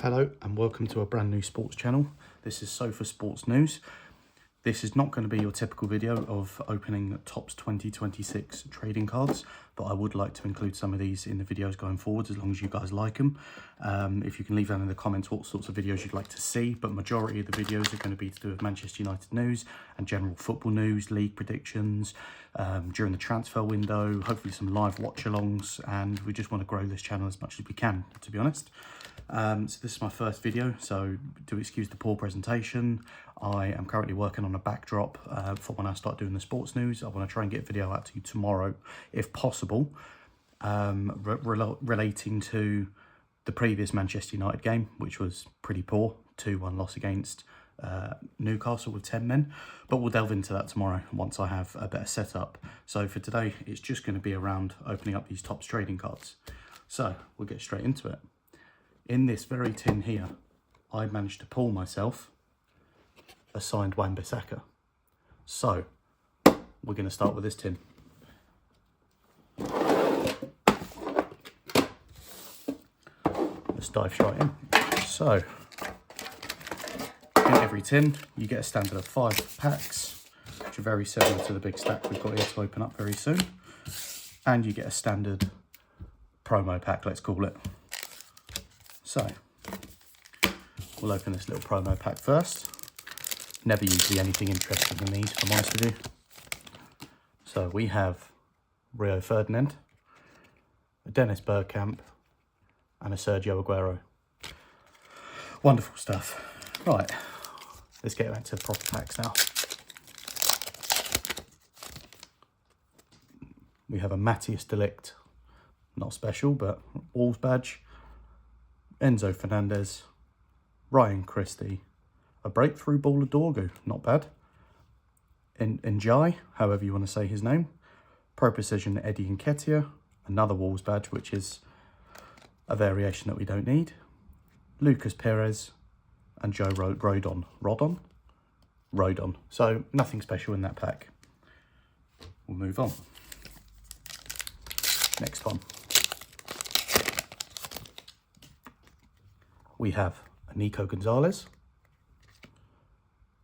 Hello and welcome to a brand new sports channel. This is Sofa Sports News. This is not going to be your typical video of opening TOPPS 2026 trading cards, but I would like to include some of these in the videos going forward as long as you guys like them. If you can leave down in the comments what sorts of videos you'd like to see, but majority of the videos are going to be to do with Manchester United news and general football news, league predictions, during the transfer window, hopefully some live watch-alongs, and we just want to grow this channel as much as we can, to be honest. So this is my first video, so do excuse the poor presentation. I am currently working on a backdrop for when I start doing the sports news. I want to try and get a video out to you tomorrow, if possible, relating to the previous Manchester United game, which was pretty poor, 2-1 loss against Newcastle with 10 men. But we'll delve into that tomorrow once I have a better setup. So for today, it's just going to be around opening up these TOPPS trading cards. So we'll get straight into it. In this very tin here, I managed to pull myself a signed Wan-Bissaka. So, we're going to start with this tin. Let's dive straight in. So, in every tin, you get a standard of 5 packs, which are very similar to the big stack we've got here to open up very soon. And you get a standard promo pack, let's call it. So, we'll open this little promo pack first. Never usually anything interesting in these, if I'm honest with you. So, we have Rio Ferdinand, a Dennis Bergkamp, and a Sergio Aguero. Wonderful stuff. Right, let's get back to the proper packs now. We have a Matthias de Ligt, not special, but Wolves badge. Enzo Fernandez, Ryan Christie, a breakthrough baller Dorgu, not bad. Njai, however you want to say his name. Pro Precision Eddie Nketiah, another Wolves badge, which is a variation that we don't need. Lucas Perez and Joe Rodon. Rodon. So nothing special in that pack. We'll move on. Next one. We have Nico Gonzalez,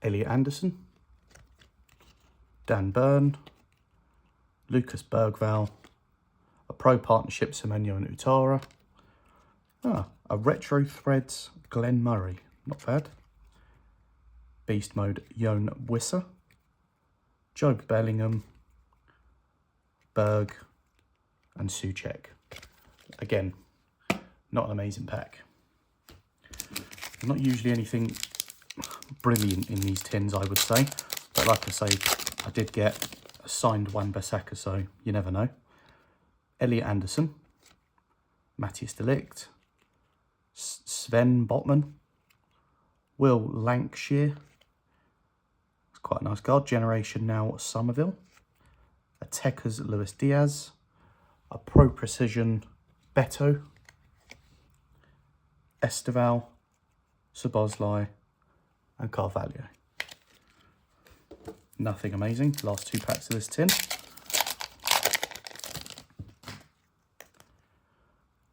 Elliot Anderson, Dan Burn, Lucas Bergvall, a Pro Partnership Semenyo and Utara, a Retro Threads Glenn Murray, not bad, Beast Mode Jon Wisser, Job Bellingham, Berg and Souček. Again, not an amazing pack. Not usually anything brilliant in these tins, I would say. But like I say, I did get a signed Wan-Bissaka, so you never know. Elliot Anderson, Matthias de Ligt, Sven Botman, Will Lancashire. It's quite a nice card. Generation Now Somerville. A Tekers Luis Diaz. A Pro Precision Beto. Esteval, Szoboszlai and Carvalho. Nothing amazing. Last 2 packs of this tin.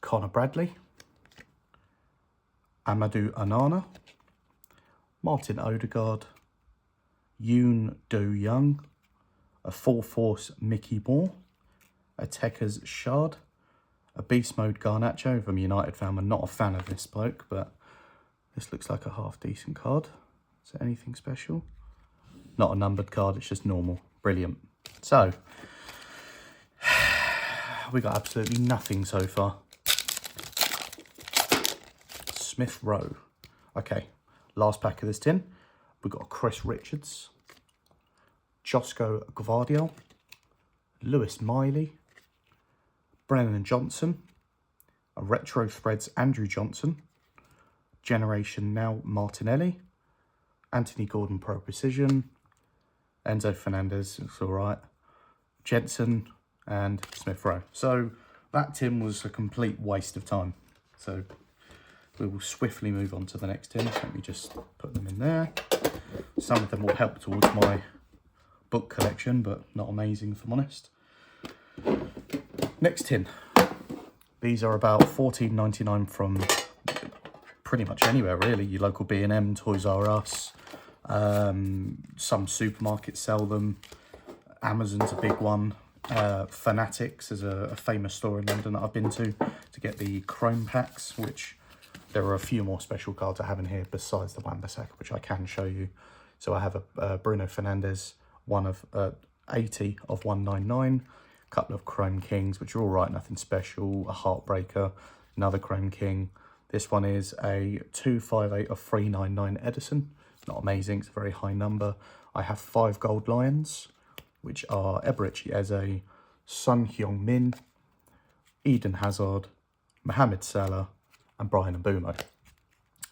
Connor Bradley, Amadou Onana, Martin Odegaard, Yoon Do-young, a Full Force Mickey Moore, a Tekers Shard, a Beast Mode Garnacho. If I'm a United fan, I'm not a fan of this bloke, but this looks like a half decent card. Is there anything special? Not a numbered card, it's just normal. Brilliant. So, we got absolutely nothing so far. Smith Rowe. Okay, last pack of this tin. We've got Chris Richards, Josko Gvardiol, Lewis Miley, Brennan Johnson, a Retro Threads Andrew Johnson, Generation Now Martinelli, Anthony Gordon Pro Precision, Enzo Fernandez, it's all right, Jensen and Smith Rowe. So that tin was a complete waste of time. So we will swiftly move on to the next tin. Let me just put them in there. Some of them will help towards my book collection, but not amazing if I'm honest. Next tin. These are about $14.99 from pretty much anywhere really. Your local B&M, Toys R Us, some supermarkets sell them. Amazon's a big one. Fanatics is a famous store in London that I've been to get the Chrome packs, which there are a few more special cards I have in here besides the Wan-Bissaka, which I can show you. So I have a Bruno Fernandes, one of 80 of 199, a couple of Chrome Kings, which are all right, nothing special, a Heartbreaker, another Chrome King. This one is a 258 of 399 Edison. Not amazing, it's a very high number. I have 5 Gold Lions, which are Eberechi Eze, Son Heung-min, Eden Hazard, Mohamed Salah, and Brian Mbeumo.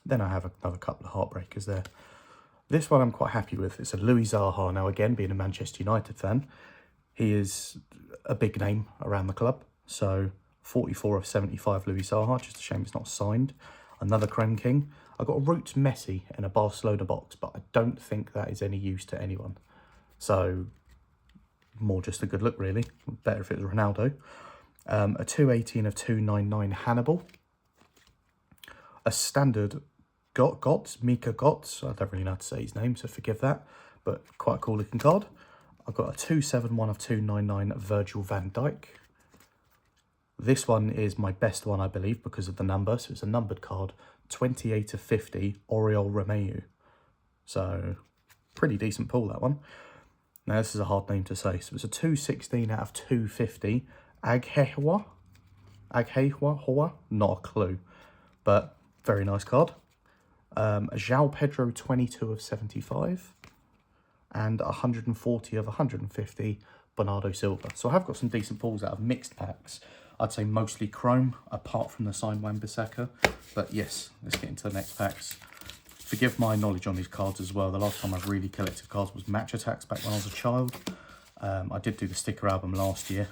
Then I have another couple of Heartbreakers there. This one I'm quite happy with. It's a Louis Zaha. Now, again, being a Manchester United fan, he is a big name around the club. So 44 of 75 Louis Zaha. Just a shame it's not signed. Another Chrome King. I got a Roots Messi in a Barcelona box, but I don't think that is any use to anyone. So more just a good look, really. Better if it was Ronaldo. A 218 of 299 Hannibal. A standard Mika Gotts. I don't really know how to say his name, so forgive that. But quite a cool looking card. I've got a 271 of 299 Virgil van Dijk. This one is my best one, I believe, because of the number. So it's a numbered card. 28 of 50 Oriol Romeu. So pretty decent pull, that one. Now, this is a hard name to say. So it's a 216 out of 250 Aghewa. Not a clue. But very nice card. A João Pedro 22 of 75. And 140 of 150 Bernardo Silva. So I have got some decent pulls out of mixed packs. I'd say mostly Chrome, apart from the signed Wan-Bissaka. But yes, let's get into the next packs. Forgive my knowledge on these cards as well. The last time I've really collected cards was Match Attacks back when I was a child. I did do the sticker album last year,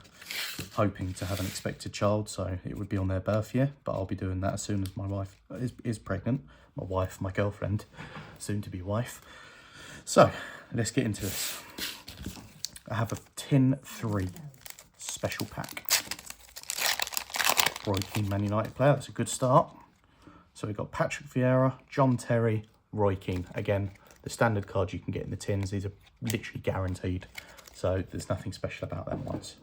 hoping to have an expected child, so it would be on their birth year. But I'll be doing that as soon as my wife is pregnant. My girlfriend, soon to be wife. So let's get into this. I have a tin 3 special pack. Roy Keane, Man United player. That's a good start. So we've got Patrick Vieira, John Terry, Roy Keane. Again, the standard cards you can get in the tins. These are literally guaranteed. So there's nothing special about them ones.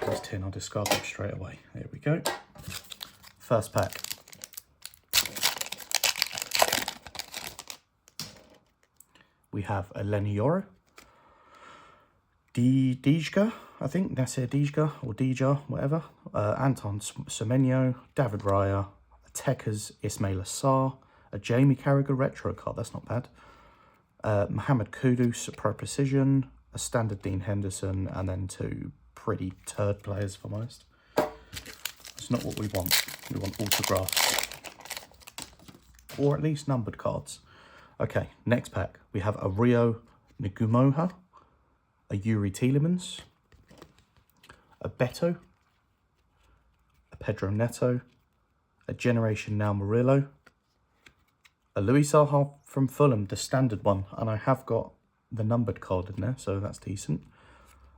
This tin, I'll discard them straight away. There we go. First pack. We have a Lenny Yoro. Dijka, I think. Nasser Dijka or Dija, whatever. Anton Semenyo, David Raya, a Tekers Ismail Assar, a Jamie Carragher retro card, that's not bad. Mohamed Kudus, Pro Precision, a standard Dean Henderson, and then 2 pretty turd players for most. That's not what we want. We want autographs. Or at least numbered cards. Okay, next pack. We have a Rio Ngumoha, a Yuri Tielemans, a Beto, a Pedro Neto, a Generation Now Murillo, a Luis Zaha from Fulham, the standard one, and I have got the numbered card in there, so that's decent.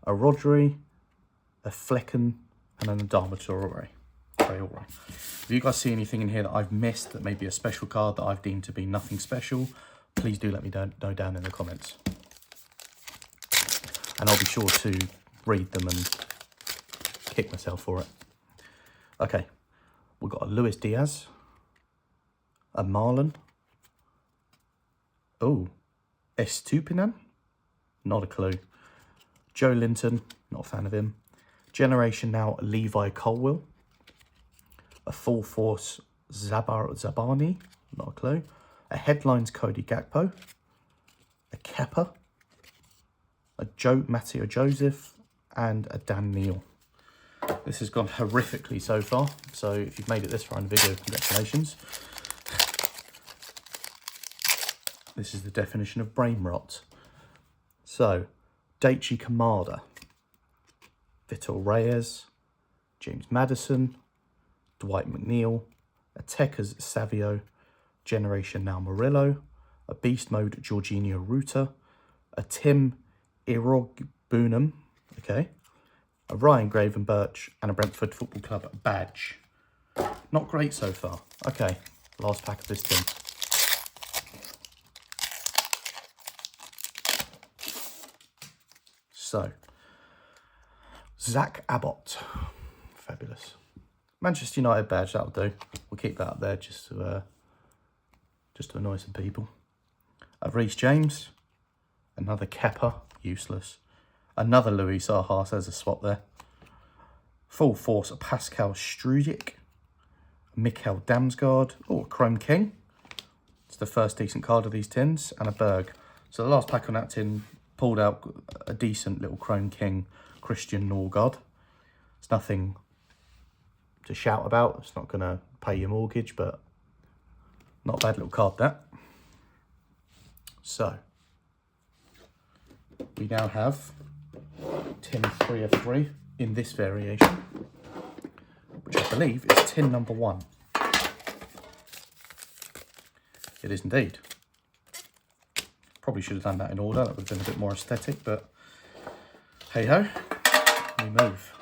A Rodri, a Flecken, and an Adama Traore. If you guys see anything in here that I've missed, that may be a special card that I've deemed to be nothing special, please do let me know down in the comments. And I'll be sure to read them and kick myself for it. Okay, we've got a Luis Diaz, a Marlon, oh, Estupinan, not a clue. Joe Linton, not a fan of him. Generation Now Levi Colwill, a Full Force Zabani, not a clue. A Headlines Cody Gakpo, a Kepa, a Matteo Joseph, and a Dan Neal. This has gone horrifically so far, so if you've made it this far in the video, congratulations. This is the definition of brain rot. So, Daichi Kamada, Vitor Reyes, James Maddison, Dwight McNeil, a Tekers Savio, Generation Now Murillo, a Beast Mode Jorginho Ruta, a Tim Irogbunam, okay, a Ryan Gravenberch, and a Brentford Football Club badge. Not great so far. Okay, last pack of this tin. So, Zach Abbott. Fabulous. Manchester United badge, that'll do. We'll keep that up there just to annoy some people. Reece James. Another Kepa, useless. Another Louis Saha, there's a swap there. Full force, Pascal Strujic. Mikkel Damsgaard. Oh, a Chrome King. It's the first decent card of these tins. And a Berg. So the last pack on that tin pulled out a decent little Chrome King, Christian Norgard. It's nothing to shout about. It's not going to pay your mortgage, but not a bad little card, that. So, we now have tin 3 of 3 in this variation, which I believe is tin number 1. It is indeed. Probably should have done that in order. That would have been a bit more aesthetic, but hey ho, we move.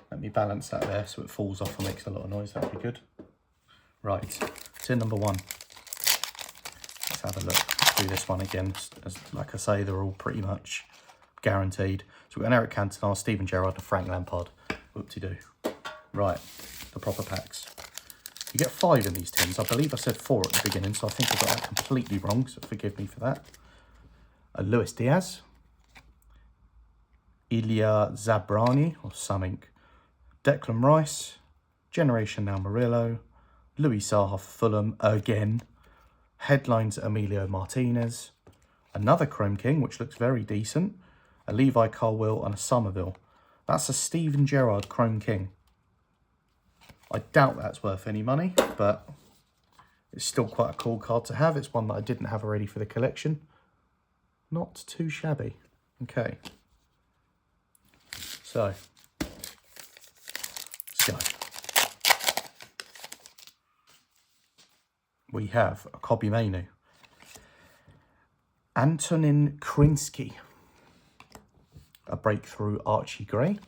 Let me balance that there so it falls off and makes a lot of noise. That'd be good. Right, tin number 1. Let's have a look. Let's do this one again. As like I say, they're all pretty much guaranteed. So we've got an Eric Cantona, Steven Gerrard, and Frank Lampard. Whoop-de-doo. Right, the proper packs. You get 5 in these tins. I believe I said 4 at the beginning, so I think I got that completely wrong, so forgive me for that. Luis Diaz. Ilya Zabrani, or something. Declan Rice. Generation Now Murillo. Louis Saha, Fulham again. Headlines Emilio Martinez. Another Chrome King, which looks very decent. A Levi Colwill and a Somerville. That's a Steven Gerrard Chrome King. I doubt that's worth any money, but it's still quite a cool card to have. It's one that I didn't have already for the collection. Not too shabby. Okay. So, let's go. We have a Kobe Mainu. Antonin Krinsky. A breakthrough Archie Gray.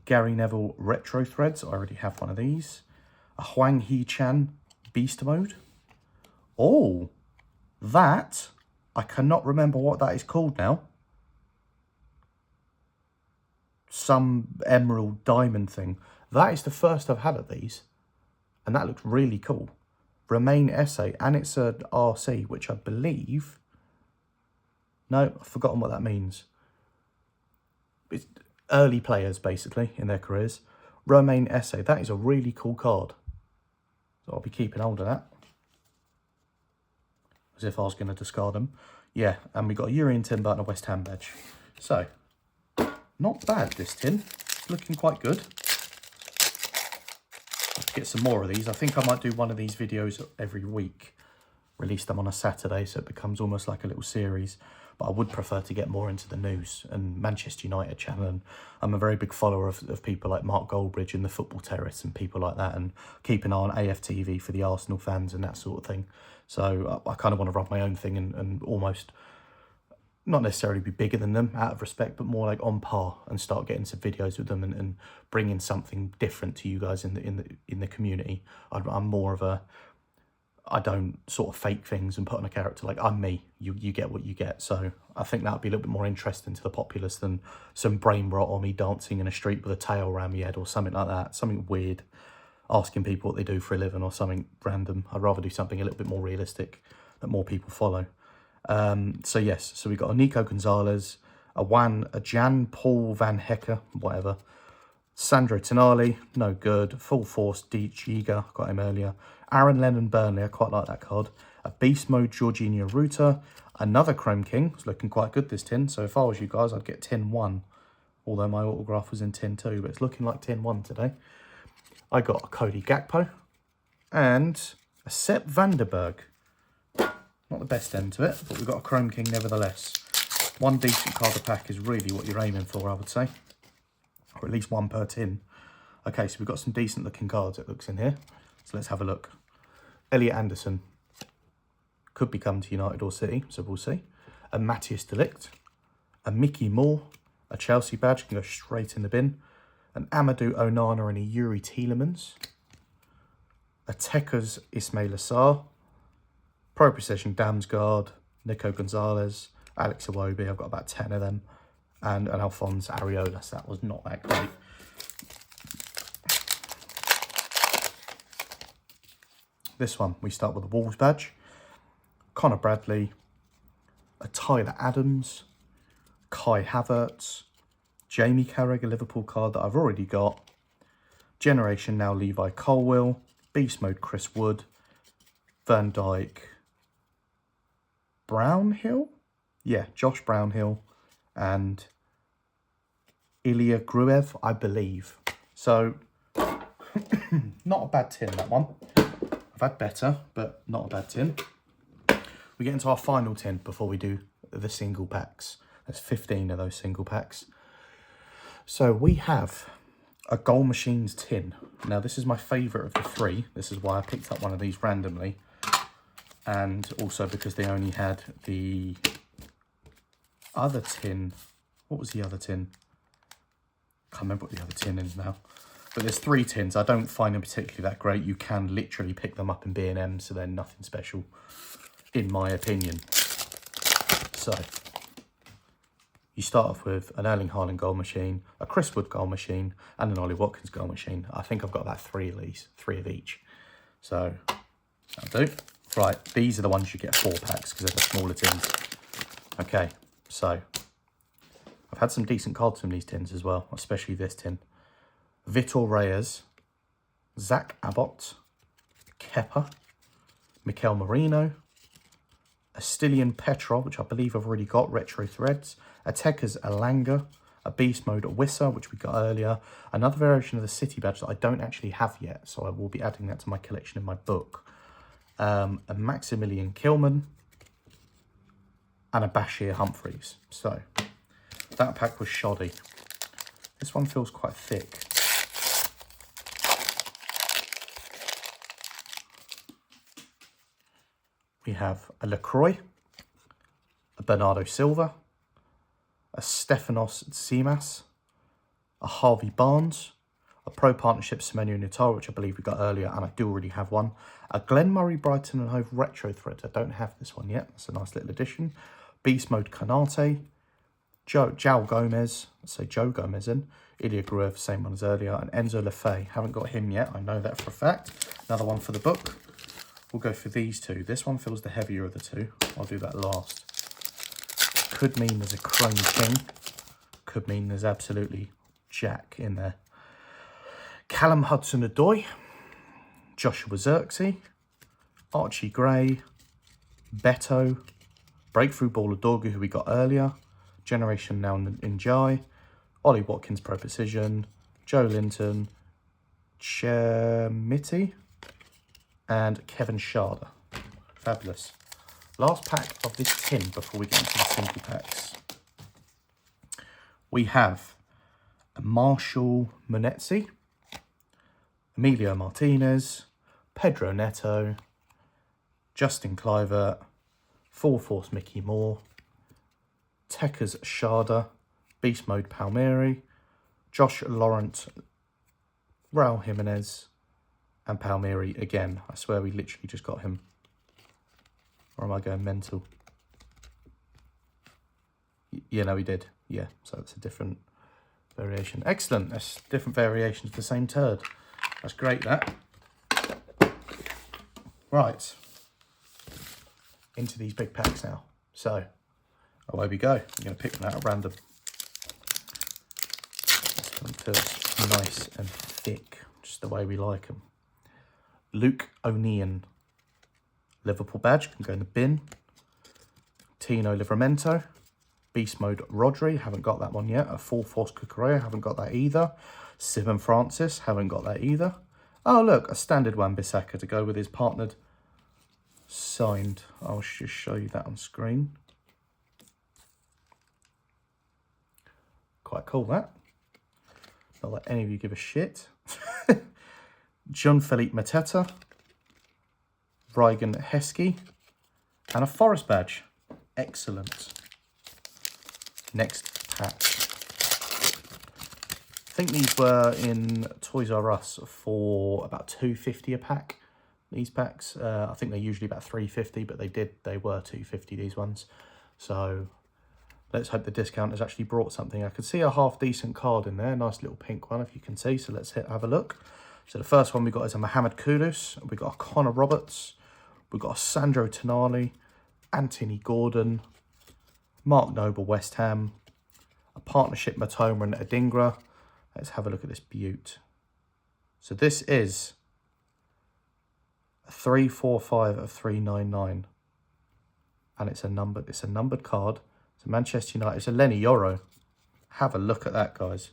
Gary Neville Retro Threads. I already have one of these. A Hwang Hee-chan Beast Mode. Oh, that, I cannot remember what that is called now. Some emerald diamond thing. That is the first I've had of these. And that looks really cool. Remain Essay. And it's an RC, which I believe... No, I've forgotten what that means. It's early players, basically, in their careers. Romain Essay. That is a really cool card. So I'll be keeping hold of that. As if I was going to discard them. Yeah, and we got a Urian Timber and a West Ham badge. So, not bad, this tin. It's looking quite good. I'll get some more of these. I think I might do one of these videos every week. Release them on a Saturday, so it becomes almost like a little series. But I would prefer to get more into the news and Manchester United channel. And I'm a very big follower of people like Mark Goldbridge and the Football Terrace and people like that. And keep an eye on AFTV for the Arsenal fans and that sort of thing. So I kind of want to run my own thing and almost, not necessarily be bigger than them out of respect, but more like on par and start getting some videos with them and bringing something different to you guys in the community. I'm more of a... I don't sort of fake things and put on a character. Like, I'm me. You get what you get. So I think that would be a little bit more interesting to the populace than some brain rot or me dancing in a street with a tail around my head or something like that. Something weird. Asking people what they do for a living or something random. I'd rather do something a little bit more realistic that more people follow. So yes, so we got a Nico Gonzalez, a Jan Paul Van Hecker, whatever. Sandro Tonali, no good. Full Force, D. Giga, got him earlier. Aaron Lennon Burnley, I quite like that card. A Beast Mode Jorginho Ruta. Another Chrome King. It's looking quite good, this tin. So if I was you guys, I'd get tin 1. Although my autograph was in tin 2, but it's looking like tin 1 today. I got a Cody Gakpo. And a Sepp Vanderberg. Not the best end to it, but we've got a Chrome King nevertheless. One decent card a pack is really what you're aiming for, I would say. Or at least one per tin. Okay, so we've got some decent looking cards, it looks, in here. So let's have a look. Elliot Anderson. Could be coming to United or City, so we'll see. A Matthias de Ligt. A Mickey Moore. A Chelsea badge, can go straight in the bin. an Amadou Onana and a Yuri Tielemans, a Tekers Ismail Assar, Pro Precision Damsgaard, Nico Gonzalez, Alex Iwobi, I've got about 10 of them, and an Alphonse Areolas. That was not that great. This one, we start with the Wolves badge, Connor Bradley, a Tyler Adams, Kai Havertz, Jamie Carragher, a Liverpool card that I've already got, Generation Now Levi Colwill, Beast Mode Chris Wood, Van Dijk, Brownhill? Yeah, Josh Brownhill, and Ilya Gruev, I believe. So, not a bad tin, that one. I've had better, but not a bad tin. We get into our final tin before we do the single packs. There's 15 of those single packs. So we have a Goal Machines tin. Now this is my favourite of the three. This is why I picked up one of these randomly. And also because they only had the other tin. What was the other tin? Can't remember what the other tin is now. But there's 3 tins. I don't find them particularly that great. You can literally pick them up in B&M, so they're nothing special, in my opinion. So, you start off with an Erling Haaland goal machine, a Chris Wood goal machine, and an Ollie Watkins goal machine. I think I've got about 3 of these, 3 of each. So, that'll do. Right, these are the ones you get 4 packs, because they're the smaller tins. Okay, so, I've had some decent cards from these tins as well, especially this tin. Vitor Reyes, Zach Abbott, Kepa, Mikel Merino, Astilion Petrov, which I believe I've already got, Retro Threads, a Tekers Alanga, a Beast Mode Wissa, which we got earlier, another variation of the City badge that I don't actually have yet, so I will be adding that to my collection in my book, a Maximilian Kilman, and a Bashir Humphreys. So, that pack was shoddy. This one feels quite thick. We have a LaCroix, a Bernardo Silva, a Stefanos Tsimas, a Harvey Barnes, a Pro Partnership Semenyo Nutara, which I believe we got earlier, and I do already have one, a Glenn Murray Brighton and Hove Retro Thread. I don't have this one yet. That's a nice little addition. Beast Mode Kanate, Joe Gomez, let's say Joe Gomez in, Ilya Gruev, same one as earlier, and Enzo Lefebvre. Haven't got him yet, I know that for a fact. Another one for the book. We'll go for these 2. This one feels the heavier of the 2. I'll do that last. Could mean there's a Chrome King. Could mean there's absolutely Jack in there. Callum Hudson-Odoi, Joshua Zirkzee, Archie Gray, Beto, Breakthrough Baller Dorgu, who we got earlier, Generation Now Njai, Ollie Watkins Pro Precision, Joe Linton, Chermiti, and Kevin Sharder. Fabulous. Last pack of this tin before we get into the single packs. We have a Marshall Munetzi, Emilio Martinez, Pedro Neto, Justin Clivert, Full Force Mickey Moore, Tekers Sharder, Beast Mode Palmieri, Josh Laurent, Raul Jimenez, and Palmieri again. I swear we literally just got him. Or am I going mental? Yeah, no, we did. Yeah, so it's a different variation. Excellent. That's different variations of the same turd. That's great, that. Right. Into these big packs now. So, away we go. I'm going to pick them out at random. This one feels nice and thick, just the way we like them. Luke O'Neill, Liverpool badge, can go in the bin. Tino Livramento, Beast Mode Rodri, haven't got that one yet. A Full Force Cucurella, haven't got that either. Simon Francis, haven't got that either. Oh look, a standard Wan-Bissaka to go with his partnered signed. I'll just show you that on screen. Quite cool, that. Not that any of you give a shit. John-Philippe Mateta, Reigen Heskey, and a Forest badge. Excellent. Next pack. think these were in Toys R Us for about $2.50 a pack. These packs, I think they're usually about $3.50, but they were $2.50, these ones. So let's hope the discount has actually brought something. I could see a half decent card in there, nice little pink one if you can see. So let's have a look. So the first one we got is a Mohamed Kudus. We got a Connor Roberts. We got a Sandro Tonali, Anthony Gordon, Mark Noble West Ham, a partnership Matoma and Adingra. Let's have a look at this beaut. So this is a 345 of 399, and it's a numbered card. It's a Manchester United. It's a Lenny Yoro. Have a look at that, guys.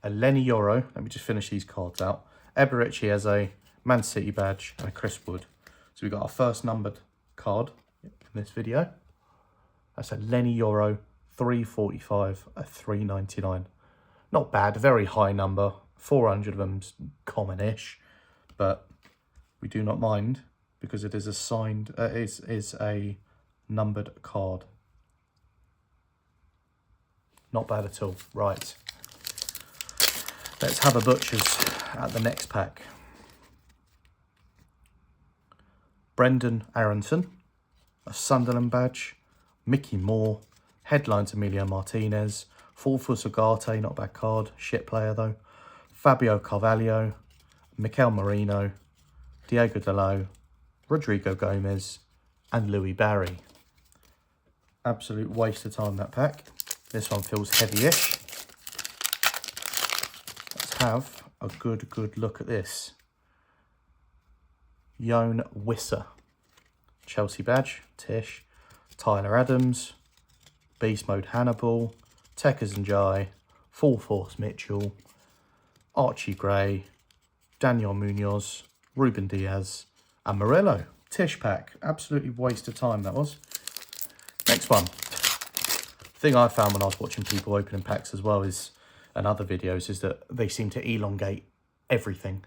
A Lenny Yoro. Let me just finish these cards out. Eberici has a Man City badge and a Chris Wood. So we got our first numbered card in this video. That's a Lenny Yoro 345 of 399. Not bad, a very high number. 400 of them's common-ish, but we do not mind because it is a signed, is a numbered card. Not bad at all. Right. Let's have a butcher's at the next pack. Brendan Aronson, a Sunderland badge, Mickey Moore, headlines Emilio Martinez, Fulfus Ugarte, not a bad card, shit player though, Fabio Carvalho, Mikel Marino, Diego Dalot, Rodrigo Gomez, and Louis Barry. Absolute waste of time, that pack. This one feels heavy-ish. Let's have a good look at this. Jon Wisser, Chelsea badge, Tish, Tyler Adams, Beast Mode Hannibal, Tekers and Jai, Full Force Mitchell, Archie Gray, Daniel Munoz, Ruben Diaz, and Morello. Tish pack. Absolutely waste of time, that was. Next one. The thing I found when I was watching people opening packs as well is, and other videos, is that they seem to elongate everything.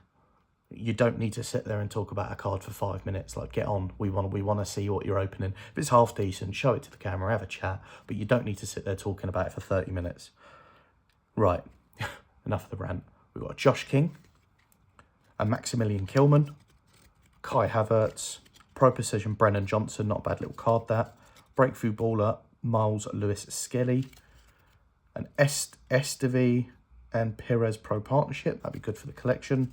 You don't need to sit there and talk about a card for 5 minutes. Like, get on. We want to see what you're opening. If it's half decent, show it to the camera, have a chat. But you don't need to sit there talking about it for 30 minutes. Right. Enough of the rant. We've got a Josh King, a Maximilian Kilman, Kai Havertz, Pro Precision Brennan Johnson, not a bad little card that. Breakthrough Baller Miles Lewis Skelly, an Estevie and Perez Pro Partnership. That'd be good for the collection.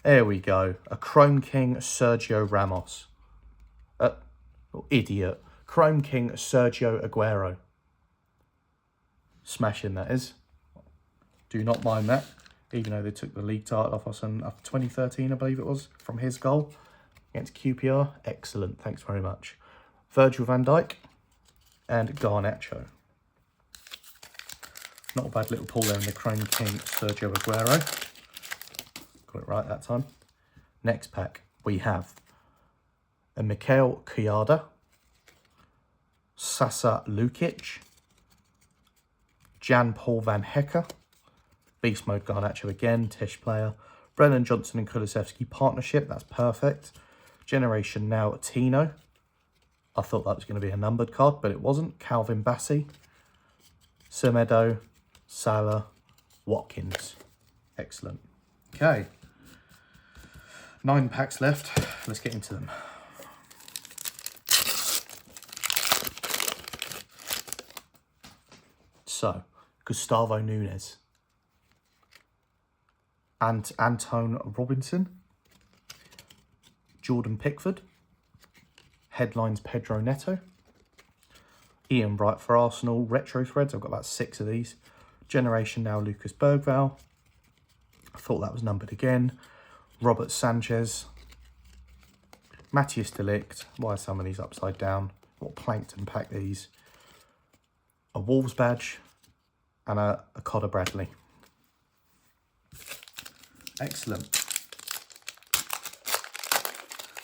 There we go. A Chrome King Sergio Ramos. Idiot. Chrome King Sergio Aguero. Smashing, that is. Do not mind that. Even though they took the league title off us in 2013, I believe it was, from his goal against QPR. Excellent. Thanks very much. Virgil van Dijk and Garnacho. Not a bad little pull there in the Chrome King Sergio Aguero. Got it right that time. Next pack, we have a Mikhail Kiyada, Sasa Lukic, Jan Paul van Hecker, Beast Mode Garnacho again, Tish player, Brennan Johnson and Kulusevski partnership, that's perfect. Generation Now Tino. I thought that was going to be a numbered card, but it wasn't. Calvin Bassey, Semedo, Salah, Watkins. Excellent. Okay. 9 packs left. Let's get into them. So, Gustavo Nunes. And Anton Robinson. Jordan Pickford. Headlines Pedro Neto. Ian Bright for Arsenal. Retro Threads. I've got about 6 of these. Generation Now Lucas Bergvall. I thought that was numbered again. Robert Sanchez. Matthias de Ligt. Why are some of these upside down? What plankton pack these? A Wolves badge. And a Codder Bradley. Excellent.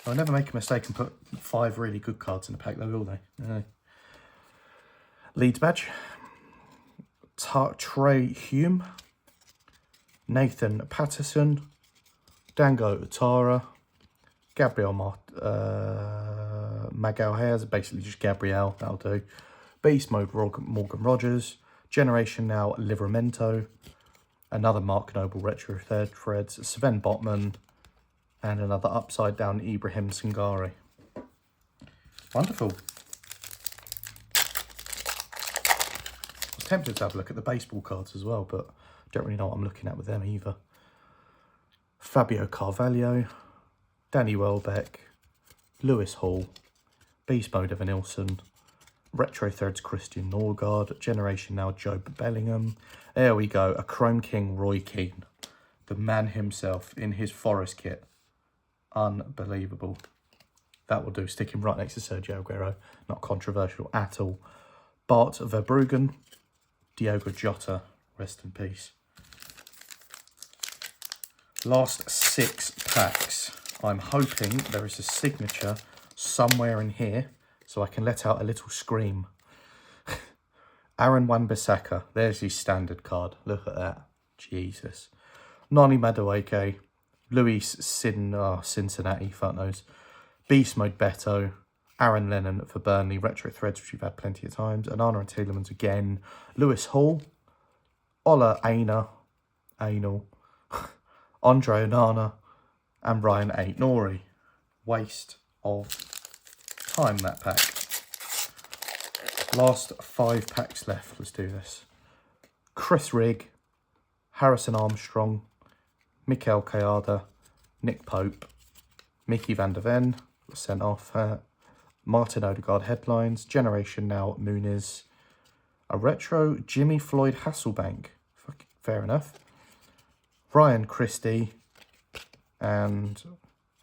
I'll never make a mistake and put 5 really good cards in a pack though, will they? No. Leeds badge. Trey Hume. Nathan Patterson. Dango Utara. Gabriel Magalhaes, basically just Gabriel, that'll do. Beast Mode Morgan Rogers. Generation Now Livramento. Another Mark Noble retro threads, Sven Botman, and another upside down Ibrahim Sangare. Wonderful. I was tempted to have a look at the baseball cards as well, but don't really know what I'm looking at with them either. Fabio Carvalho, Danny Welbeck, Lewis Hall, Beast Mode Evan Nilsson, Retro Threads Christian Norgard, Generation Now Job Bellingham. There we go, a Chrome King Roy Keane. The man himself in his Forest kit. Unbelievable. That will do. Stick him right next to Sergio Aguero. Not controversial at all. Bart Verbruggen, Diogo Jota. Rest in peace. Last 6 packs. I'm hoping there is a signature somewhere in here so I can let out a little scream. Aaron Wan-Bissaka. There's his standard card. Look at that. Jesus. Nani Madueke. Luis Cincinnati. Fuck knows. Beast Mode Beto. Aaron Lennon for Burnley. Retro Threads, which we've had plenty of times. Anana and Tielemans again. Lewis Hall. Ola Aina. Anal. Andre Onana. And Ryan Ait-Nouri. Waste of time, that pack. Last 5 packs left. Let's do this. Chris Rigg. Harrison Armstrong. Mikel Kayada. Nick Pope. Mickey van der Ven. Sent off. Martin Odegaard headlines. Generation Now Muniz. A retro Jimmy Floyd Hasselbank. Fair enough. Ryan Christie. And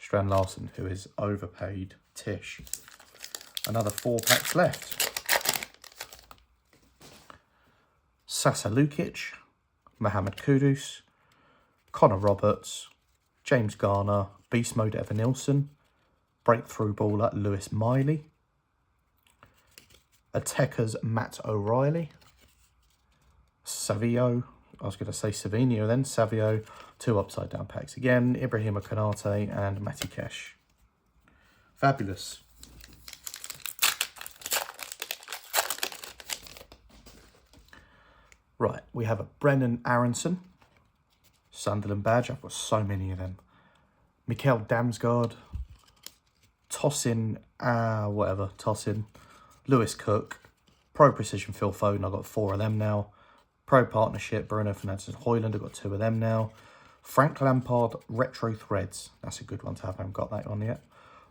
Strand Larson, who is overpaid. Tish. Another 4 packs left. Sasa Lukic. Mohamed Kudus. Connor Roberts. James Garner. Beast Mode Evan Nilsson. Breakthrough baller Lewis Miley. Ateca's Matt O'Reilly. Savio. I was going to say Savinho then. Savio. 2 upside down packs again. Ibrahima Konate and Matty Kesh. Fabulous. Right, we have a Brennan Aronson. Sunderland badge. I've got so many of them. Mikael Damsgaard. Tossin. Lewis Cook. Pro Precision Phil Foden. I've got 4 of them now. Pro Partnership, Bruno Fernandes and Hoyland. I've got 2 of them now. Frank Lampard, Retro Threads. That's a good one to have. I haven't got that one yet.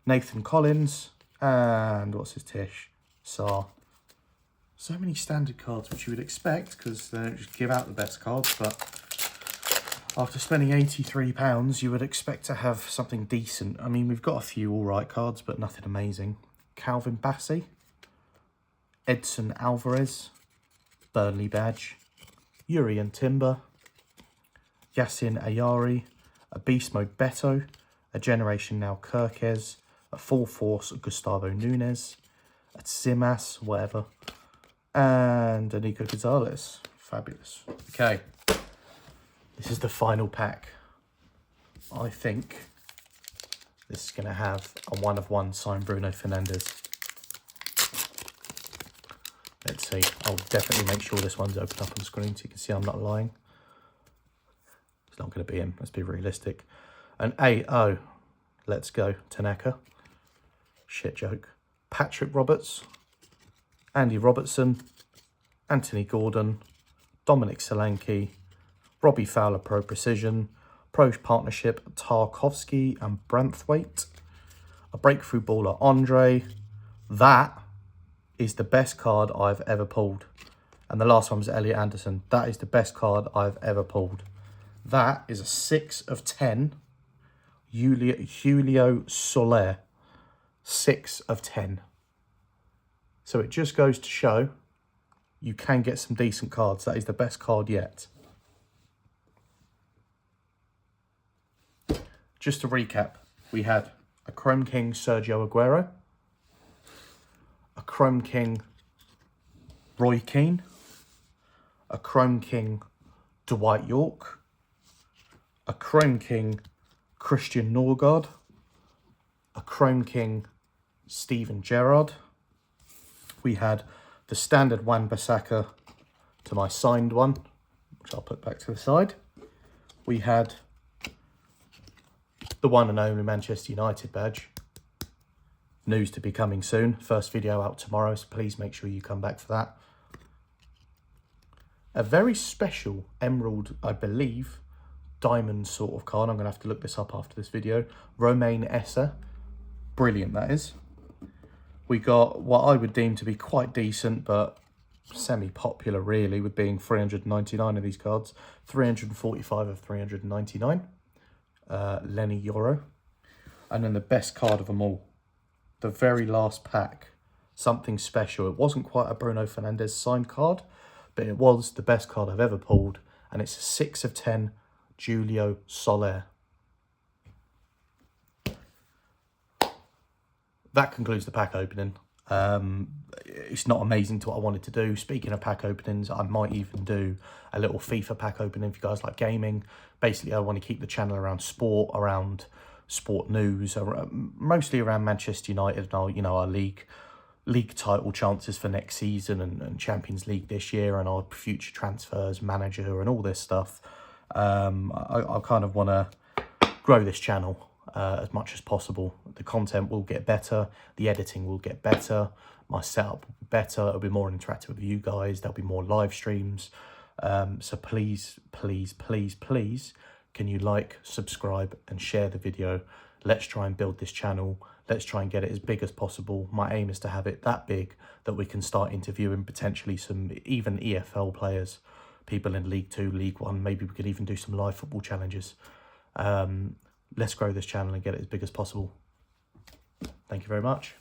Nathan Collins. And what's his tish? Saar. So many standard cards, which you would expect, because they don't just give out the best cards. But after spending £83, you would expect to have something decent. I mean, we've got a few all-right cards, but nothing amazing. Calvin Bassey. Edson Alvarez. Burnley badge. Yuri and Timber, Yassin Ayari, a Beast Mode Beto, a Generation Now Kirkes, a Full Force Gustavo Nunes, a Simas, whatever, and a Nico Gonzalez. Fabulous. Okay, this is the final pack. I think this is going to have a 1-of-1 signed Bruno Fernandes. Let's see. I'll definitely make sure this one's opened up on screen so you can see I'm not lying. It's not going to be him. Let's be realistic. An AO. Let's go. Tanaka. Shit joke. Patrick Roberts. Andy Robertson. Anthony Gordon. Dominic Solanke. Robbie Fowler Pro Precision. Pro Partnership Tarkovsky and Branthwaite. A Breakthrough Baller Andre. That is the best card I've ever pulled. And the last one was Elliot Anderson. That is the best card I've ever pulled. That is a 6 of 10. Julio Soler. 6 of 10. So it just goes to show you can get some decent cards. That is the best card yet. Just to recap, we had a Chrome King Sergio Aguero. A Chrome King Roy Keane, a Chrome King Dwight York, a Chrome King Christian Norgard, a Chrome King Steven Gerrard. We had the standard Wan-Bissaka to my signed one, which I'll put back to the side. we had the one and only Manchester United badge. News to be coming soon. First video out tomorrow, so please make sure you come back for that. A very special emerald, I believe, diamond sort of card. I'm going to have to look this up after this video. Romain Essa. Brilliant, that is. We got what I would deem to be quite decent, but semi-popular really, with being 399 of these cards. 345 of 399. Lenny Yoro. And then the best card of them all. The very last pack. Something special. It wasn't quite a Bruno Fernandes signed card, but it was the best card I've ever pulled. And it's a 6 of 10 Julio Soler. That concludes the pack opening. It's not amazing to what I wanted to do. Speaking of pack openings, I might even do a little FIFA pack opening if you guys like gaming. Basically, I want to keep the channel around sport, around sport news, mostly around Manchester United and our league title chances for next season and Champions League this year and our future transfers, manager and all this stuff. I kind of want to grow this channel as much as possible. The content will get better, the editing will get better, my setup will be better, it'll be more interactive with you guys, there'll be more live streams. So please, please, please, please, can you like, subscribe and share the video? Let's try and build this channel. Let's try and get it as big as possible. My aim is to have it that big that we can start interviewing potentially some even EFL players, people in League 2, League 1. Maybe we could even do some live football challenges. Let's grow this channel and get it as big as possible. Thank you very much.